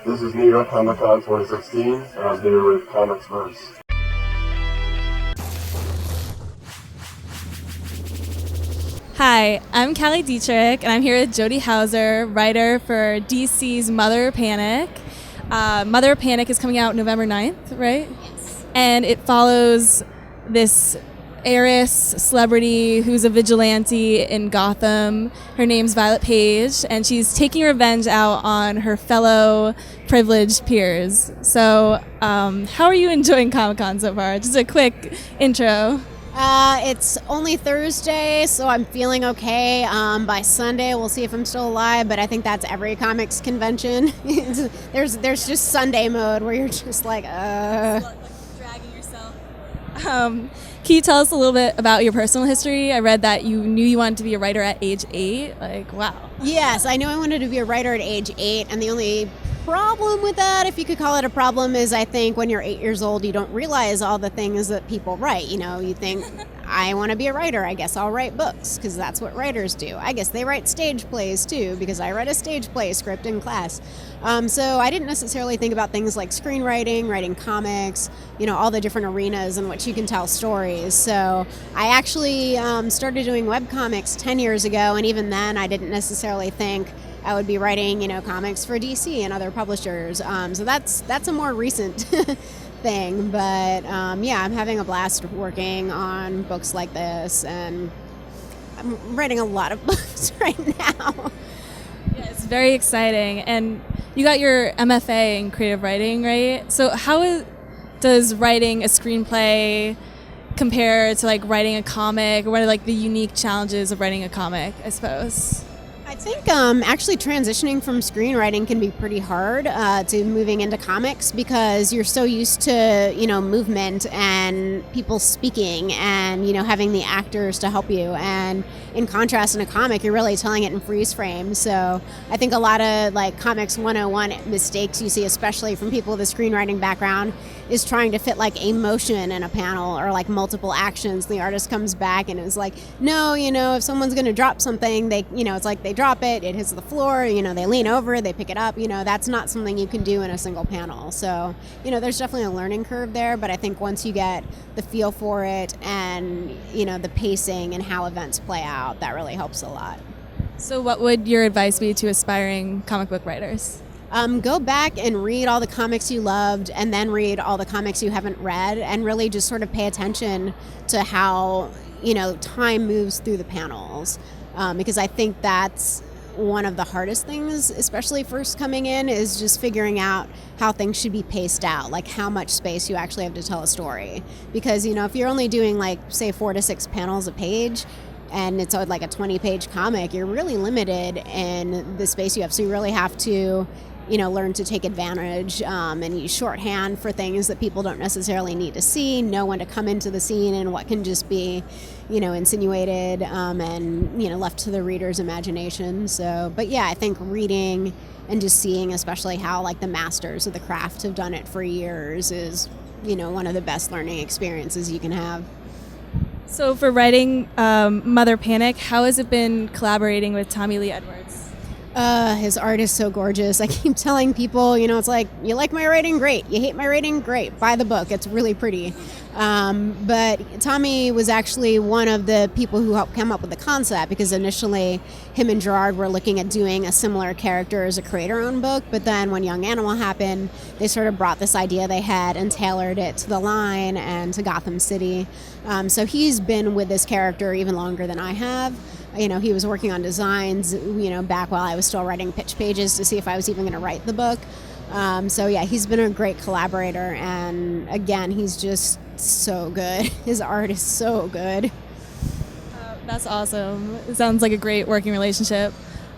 This is New York Comic Con 2016, and I'm here with Comics Verse. Hi, I'm Callie Dietrich, and I'm here with Jody Houser, writer for DC's Mother Panic. Mother Panic is coming out November 9th, right? Yes. And it follows this heiress celebrity who's a vigilante in Gotham. Her name's Paige, and she's taking revenge out on her fellow privileged peers. So, how are you enjoying Comic-Con so far? Just a quick intro. It's only Thursday, so I'm feeling okay. By Sunday, we'll see if I'm still alive, but I think that's every comics convention. there's just Sunday mode where you're just like, dragging yourself. Can you tell us a little bit about your personal history? I read that you knew you wanted to be a writer at age 8. Like, wow. Yes, I knew I wanted to be a writer at age 8, and the only problem with that, if you could call it a problem, is I think when you're 8 years old, you don't realize all the things that people write. You know, you think, I want to be a writer. I guess I'll write books, because that's what writers do. I guess they write stage plays, too, because I read a stage play script in class. So I didn't necessarily think about things like screenwriting, writing comics, you know, all the different arenas in which you can tell stories. So I actually started doing webcomics 10 years ago, and even then I didn't necessarily think I would be writing, you know, comics for DC and other publishers. So that's a more recent thing. But yeah, I'm having a blast working on books like this, and I'm writing a lot of books right now. Yeah, it's very exciting. And you got your MFA in creative writing, right? So does writing a screenplay compare to like writing a comic? Or what are like the unique challenges of writing a comic, I suppose? I think actually transitioning from screenwriting can be pretty hard to moving into comics, because you're so used to, you know, movement and people speaking and, you know, having the actors to help you. And in contrast, in a comic, you're really telling it in freeze frame. So I think a lot of like comics 101 mistakes you see, especially from people with a screenwriting background, is trying to fit like emotion in a panel or like multiple actions. The artist comes back and is like, no, you know, if someone's going to drop something, they, you know, it's like they drop it hits the floor, you know, they lean over, they pick it up, you know, that's not something you can do in a single panel. So, you know, there's definitely a learning curve there, but I think once you get the feel for it and, you know, the pacing and how events play out, that really helps a lot. So what would your advice be to aspiring comic book writers? Go back and read all the comics you loved, and then read all the comics you haven't read, and really just sort of pay attention to how, you know, time moves through the panels. Because I think that's one of the hardest things, especially first coming in, is just figuring out how things should be paced out, like how much space you actually have to tell a story. Because, you know, if you're only doing like, say, 4 to 6 panels a page, and it's like a 20-page comic, you're really limited in the space you have. So you really have to, you know, learn to take advantage and use shorthand for things that people don't necessarily need to see, know when to come into the scene and what can just be, you know, insinuated and, you know, left to the reader's imagination. So, but yeah, I think reading and just seeing, especially how like the masters of the craft have done it for years, is, you know, one of the best learning experiences you can have. So for writing Mother Panic, how has it been collaborating with Tommy Lee Edwards? His art is so gorgeous. I keep telling people, you know, it's like, you like my writing? Great. You hate my writing? Great. Buy the book. It's really pretty. But Tommy was actually one of the people who helped come up with the concept, because initially him and Gerard were looking at doing a similar character as a creator-owned book, but then when Young Animal happened, they sort of brought this idea they had and tailored it to the line and to Gotham City. So he's been with this character even longer than I have. You know, he was working on designs, you know, back while I was still writing pitch pages to see if I was even going to write the book. So yeah, he's been a great collaborator, and again, he's just so good. His art is so good. That's awesome. It sounds like a great working relationship.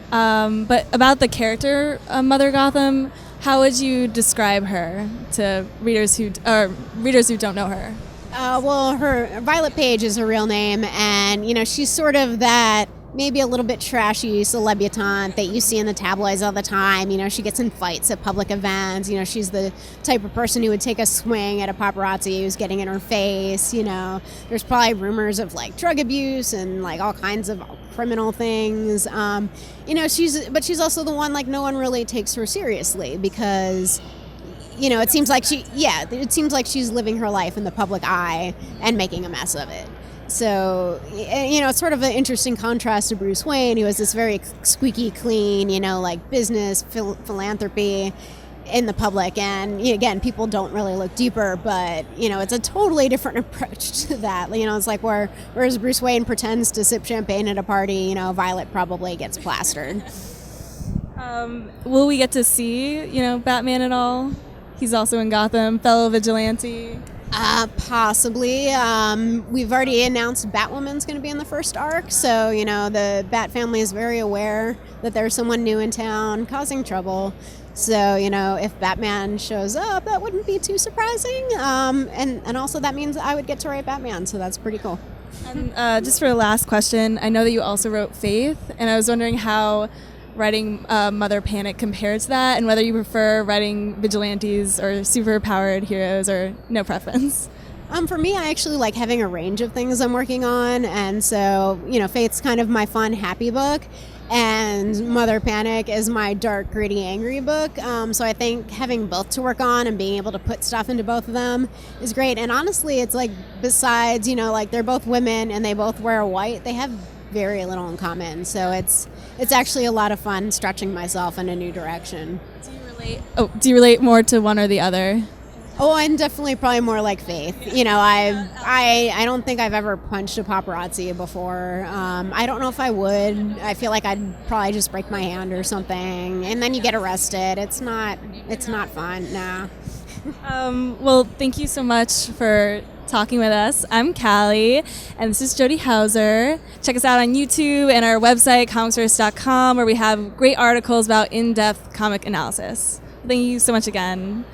But about the character Mother Gotham, how would you describe her to readers who don't know her? Well, her Paige is her real name, and you know, she's sort of that maybe a little bit trashy celebutante that you see in the tabloids all the time. You know, she gets in fights at public events. You know, she's the type of person who would take a swing at a paparazzi who's getting in her face. You know, there's probably rumors of like drug abuse and like all kinds of criminal things. You know, she's also the one like no one really takes her seriously because, you know, it seems like she's living her life in the public eye and making a mess of it. So, you know, it's sort of an interesting contrast to Bruce Wayne, who has this very squeaky clean, you know, like business, philanthropy in the public. And again, people don't really look deeper, but, you know, it's a totally different approach to that. You know, it's like whereas Bruce Wayne pretends to sip champagne at a party, you know, Violet probably gets plastered. Will we get to see, you know, Batman at all? He's also in Gotham, fellow vigilante. Possibly. We've already announced Batwoman's going to be in the first arc, so, you know, the Bat family is very aware that there's someone new in town causing trouble. So, you know, if Batman shows up, that wouldn't be too surprising. And also that means I would get to write Batman, so that's pretty cool. And just for a last question, I know that you also wrote Faith, and I was wondering how writing Mother Panic compared to that, and whether you prefer writing vigilantes or superpowered heroes, or no preference. For me, I actually like having a range of things I'm working on, and so, you know, Faith's kind of my fun, happy book, and Mother Panic is my dark, gritty, angry book. So I think having both to work on and being able to put stuff into both of them is great. And honestly, it's like, besides, you know, like they're both women and they both wear white, they have very little in common. So it's actually a lot of fun stretching myself in a new direction. Do you relate more to one or the other? Oh, I'm definitely probably more like Faith. You know, I don't think I've ever punched a paparazzi before. I don't know if I would. I feel like I'd probably just break my hand or something, and then you get arrested. It's not fun. Nah. Well, thank you so much for talking with us. I'm Callie, and this is Jody Houser. Check us out on YouTube and our website, comicsverse.com, where we have great articles about in-depth comic analysis. Thank you so much again.